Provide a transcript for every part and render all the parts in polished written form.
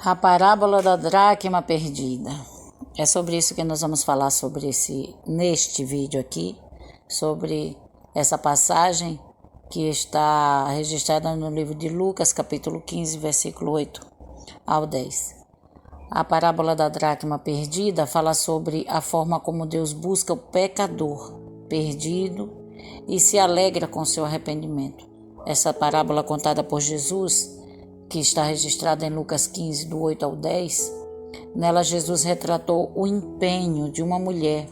A parábola da dracma perdida. É sobre isso que nós vamos falar neste vídeo aqui, sobre essa passagem que está registrada no livro de Lucas, capítulo 15, versículo 8 ao 10. A parábola da dracma perdida fala sobre a forma como Deus busca o pecador perdido e se alegra com seu arrependimento. Essa parábola contada por Jesus, que está registrada em Lucas 15, do 8 ao 10, nela Jesus retratou o empenho de uma mulher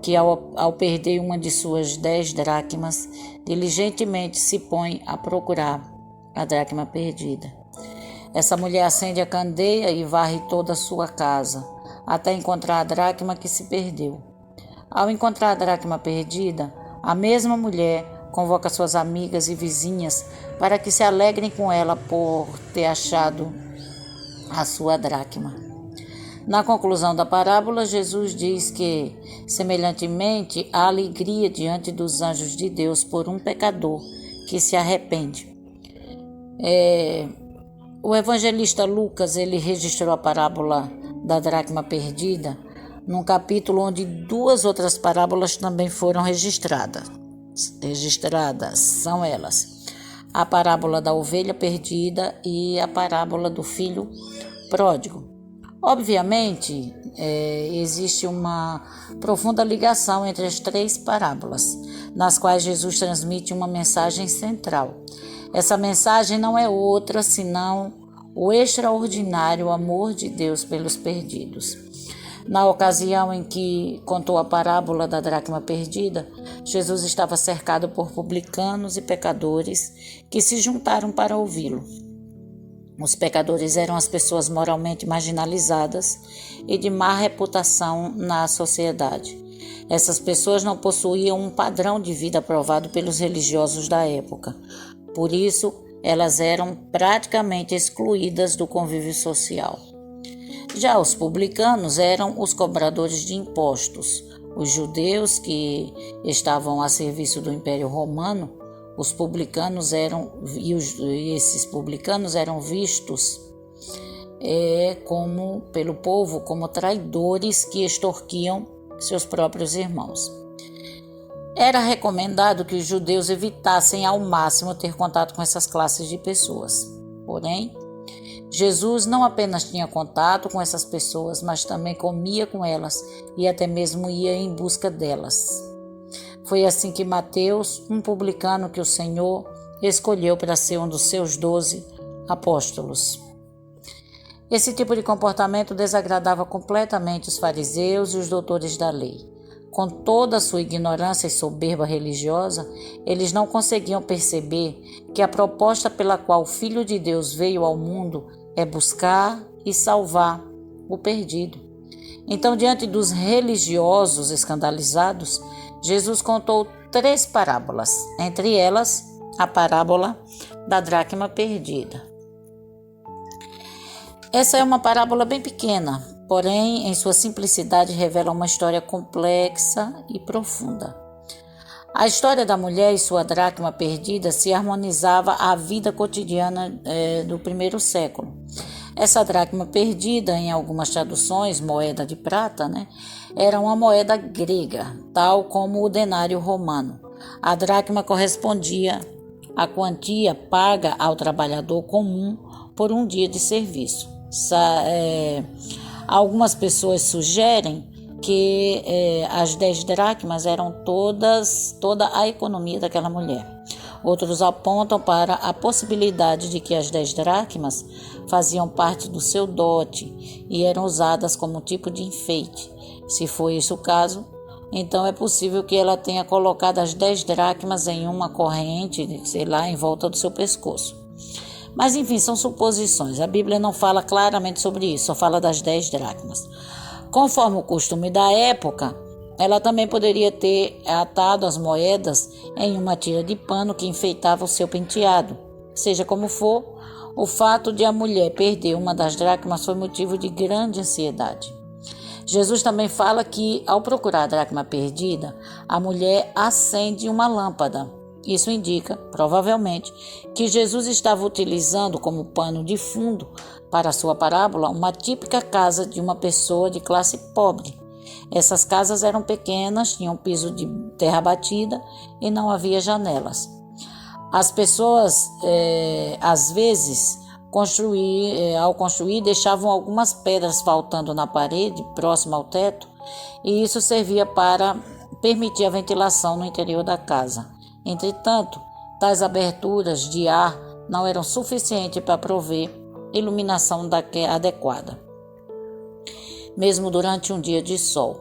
que, ao perder uma de suas 10 dracmas, diligentemente se põe a procurar a dracma perdida. Essa mulher acende a candeia e varre toda a sua casa, até encontrar a dracma que se perdeu. Ao encontrar a dracma perdida, a mesma mulher convoca suas amigas e vizinhas para que se alegrem com ela por ter achado a sua dracma. Na conclusão da parábola, Jesus diz que, semelhantemente, há alegria diante dos anjos de Deus por um pecador que se arrepende. O evangelista Lucas, ele registrou a parábola da dracma perdida num capítulo onde 2 outras parábolas também foram registradas. São elas: a parábola da ovelha perdida e a parábola do filho pródigo. Obviamente, existe uma profunda ligação entre as 3 parábolas, nas quais Jesus transmite uma mensagem central. Essa mensagem não é outra senão o extraordinário amor de Deus pelos perdidos. Na ocasião em que contou a parábola da dracma perdida, Jesus estava cercado por publicanos e pecadores que se juntaram para ouvi-lo. Os pecadores eram as pessoas moralmente marginalizadas e de má reputação na sociedade. Essas pessoas não possuíam um padrão de vida aprovado pelos religiosos da época. Por isso, elas eram praticamente excluídas do convívio social. Já os publicanos eram os cobradores de impostos. Os judeus que estavam a serviço do Império Romano, esses publicanos eram vistos pelo povo como traidores que extorquiam seus próprios irmãos. Era recomendado que os judeus evitassem ao máximo ter contato com essas classes de pessoas. Porém, Jesus não apenas tinha contato com essas pessoas, mas também comia com elas e até mesmo ia em busca delas. Foi assim que Mateus, um publicano que o Senhor escolheu para ser um dos seus 12 apóstolos. Esse tipo de comportamento desagradava completamente os fariseus e os doutores da lei. Com toda a sua ignorância e soberba religiosa, eles não conseguiam perceber que a proposta pela qual o Filho de Deus veio ao mundo é buscar e salvar o perdido. Então, diante dos religiosos escandalizados, Jesus contou 3 parábolas, entre elas a parábola da dracma perdida. Essa é uma parábola bem pequena, porém, em sua simplicidade, revela uma história complexa e profunda. A história da mulher e sua dracma perdida se harmonizava à vida cotidiana do primeiro século. Essa dracma perdida, em algumas traduções, moeda de prata, era uma moeda grega, tal como o denário romano. A dracma correspondia à quantia paga ao trabalhador comum por um dia de serviço. Algumas pessoas sugerem que as 10 dracmas eram toda a economia daquela mulher. Outros apontam para a possibilidade de que as 10 dracmas faziam parte do seu dote e eram usadas como um tipo de enfeite. Se foi esse o caso, então é possível que ela tenha colocado as 10 dracmas em uma corrente, em volta do seu pescoço. Mas enfim, são suposições. A Bíblia não fala claramente sobre isso, só fala das 10 dracmas. Conforme o costume da época, ela também poderia ter atado as moedas em uma tira de pano que enfeitava o seu penteado. Seja como for, o fato de a mulher perder uma das dracmas foi motivo de grande ansiedade. Jesus também fala que, ao procurar a dracma perdida, a mulher acende uma lâmpada Isso indica, provavelmente, que Jesus estava utilizando como pano de fundo para sua parábola uma típica casa de uma pessoa de classe pobre. Essas casas eram pequenas, tinham piso de terra batida e não havia janelas. As pessoas, às vezes, ao construir, deixavam algumas pedras faltando na parede, próximo ao teto, e isso servia para permitir a ventilação no interior da casa. Entretanto, tais aberturas de ar não eram suficientes para prover iluminação adequada, mesmo durante um dia de sol.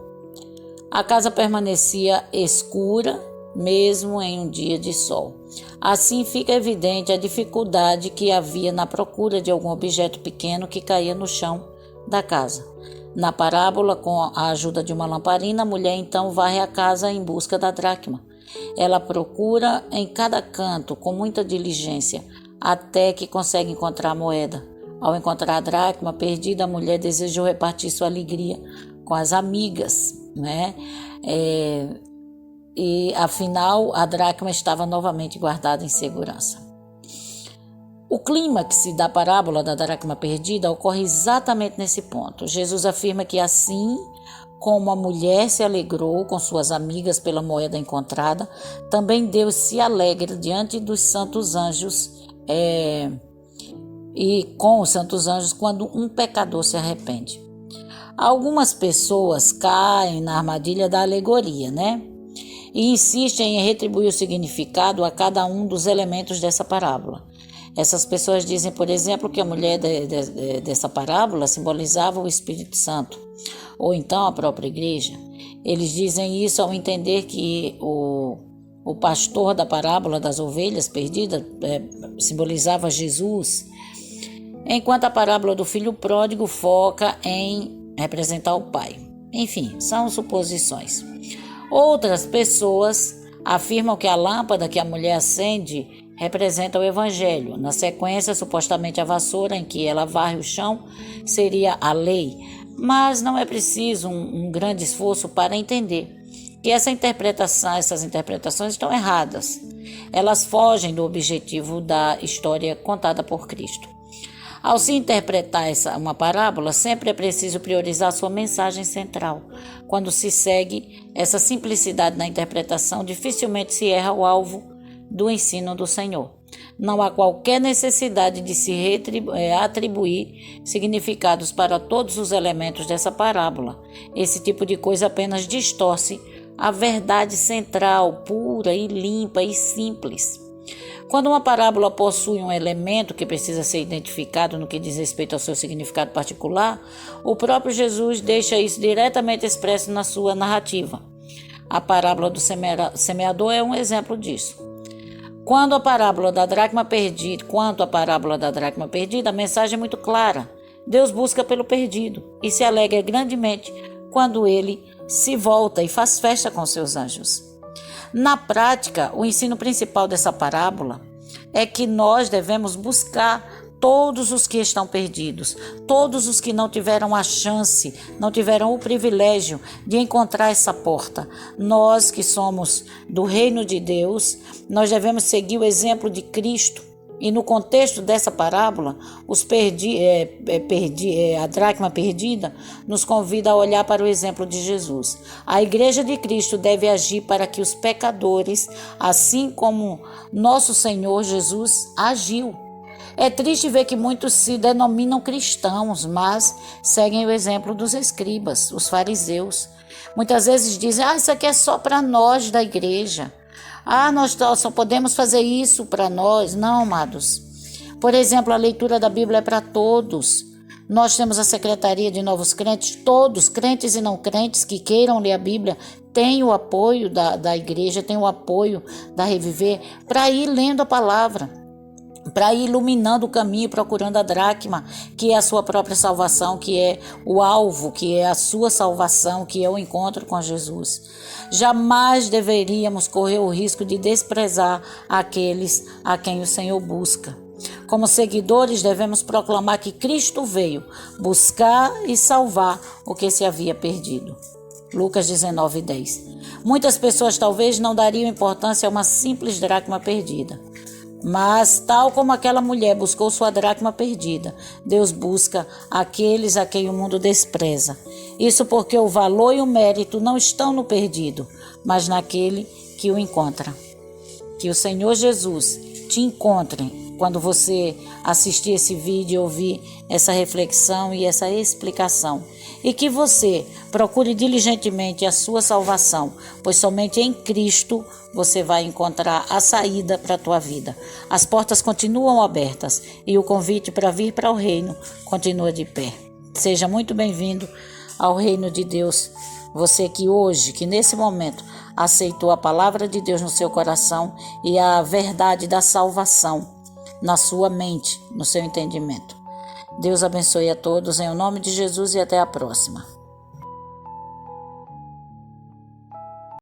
A casa permanecia escura, mesmo em um dia de sol. Assim fica evidente a dificuldade que havia na procura de algum objeto pequeno que caía no chão da casa. Na parábola, com a ajuda de uma lamparina, a mulher então varre a casa em busca da dracma. Ela procura em cada canto com muita diligência, até que consegue encontrar a moeda. Ao encontrar a dracma perdida, a mulher desejou repartir sua alegria com as amigas, né? E afinal a dracma estava novamente guardada em segurança. O clímax da parábola da dracma perdida ocorre exatamente nesse ponto. Jesus afirma que assim como a mulher se alegrou com suas amigas pela moeda encontrada, também Deus se alegra diante dos santos anjos e com os santos anjos quando um pecador se arrepende. Algumas pessoas caem na armadilha da alegoria, né? E insistem em retribuir o significado a cada um dos elementos dessa parábola. Essas pessoas dizem, por exemplo, que a mulher dessa parábola simbolizava o Espírito Santo, ou então a própria igreja. Eles dizem isso ao entender que o pastor da parábola das ovelhas perdidas simbolizava Jesus, enquanto a parábola do filho pródigo foca em representar o pai. Enfim, são suposições. Outras pessoas afirmam que a lâmpada que a mulher acende representa o Evangelho. Na sequência, supostamente a vassoura em que ela varre o chão seria a lei, mas não é preciso um grande esforço para entender que essas interpretações estão erradas. Elas fogem do objetivo da história contada por Cristo. Ao se interpretar uma parábola, sempre é preciso priorizar sua mensagem central. Quando se segue essa simplicidade na interpretação, dificilmente se erra o alvo do ensino do Senhor. Não há qualquer necessidade de se atribuir significados para todos os elementos dessa parábola. Esse tipo de coisa apenas distorce a verdade central, pura e limpa e simples. Quando uma parábola possui um elemento que precisa ser identificado no que diz respeito ao seu significado particular, o próprio Jesus deixa isso diretamente expresso na sua narrativa. A parábola do semeador é um exemplo disso. Quanto à parábola da dracma perdida, a mensagem é muito clara. Deus busca pelo perdido e se alegra grandemente quando ele se volta e faz festa com seus anjos. Na prática, o ensino principal dessa parábola é que nós devemos buscar todos os que estão perdidos, todos os que não tiveram a chance, não tiveram o privilégio de encontrar essa porta. Nós que somos do reino de Deus, nós devemos seguir o exemplo de Cristo. E no contexto dessa parábola, a dracma perdida nos convida a olhar para o exemplo de Jesus. A Igreja de Cristo deve agir para que os pecadores, assim como nosso Senhor Jesus agiu. É triste ver que muitos se denominam cristãos, mas seguem o exemplo dos escribas, os fariseus. Muitas vezes dizem, isso aqui é só para nós da igreja. Nós só podemos fazer isso para nós. Não, amados. Por exemplo, a leitura da Bíblia é para todos. Nós temos a Secretaria de Novos Crentes. Todos, crentes e não crentes, que queiram ler a Bíblia, têm o apoio da igreja, têm o apoio da Reviver, para ir lendo a palavra, para ir iluminando o caminho, procurando a dracma, que é a sua própria salvação, que é o alvo, que é a sua salvação, que é o encontro com Jesus. Jamais deveríamos correr o risco de desprezar aqueles a quem o Senhor busca. Como seguidores, devemos proclamar que Cristo veio buscar e salvar o que se havia perdido. Lucas 19:10. Muitas pessoas talvez não dariam importância a uma simples dracma perdida. Mas, tal como aquela mulher buscou sua dracma perdida, Deus busca aqueles a quem o mundo despreza. Isso porque o valor e o mérito não estão no perdido, mas naquele que o encontra. Que o Senhor Jesus te encontre quando você assistir esse vídeo e ouvir essa reflexão e essa explicação. E que você procure diligentemente a sua salvação, pois somente em Cristo você vai encontrar a saída para a tua vida. As portas continuam abertas e o convite para vir para o reino continua de pé. Seja muito bem-vindo ao reino de Deus. Você que hoje, que nesse momento, aceitou a palavra de Deus no seu coração e a verdade da salvação na sua mente, no seu entendimento. Deus abençoe a todos em nome de Jesus e até a próxima.